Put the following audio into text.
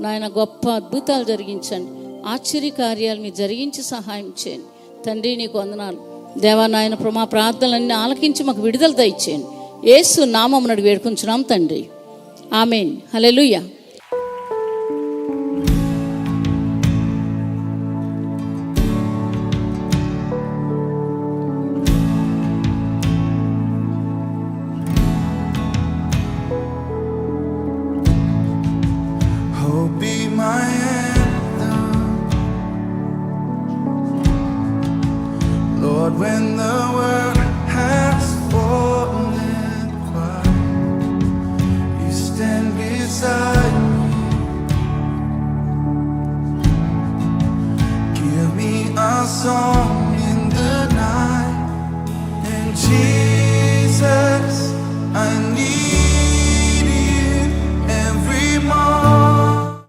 నాయన గొప్ప అద్భుతాలు జరిగించండి, ఆశ్చర్య కార్యాలు మీరు జరిగించి సహాయం చేయండి తండ్రి. నీకు వందనాలు దేవా. నాయన మా ప్రార్థనలన్నీ ఆలకించి మాకు విడుదల దయచేయండి. యేసు నామమున అడిగి వేడుకుంటున్నాం తండ్రి, ఆమేన్. హల్లెలూయా. Hope be my anthem, Lord, when the world has fallen quiet, you stand beside me. Give me a song in the night, and Jesus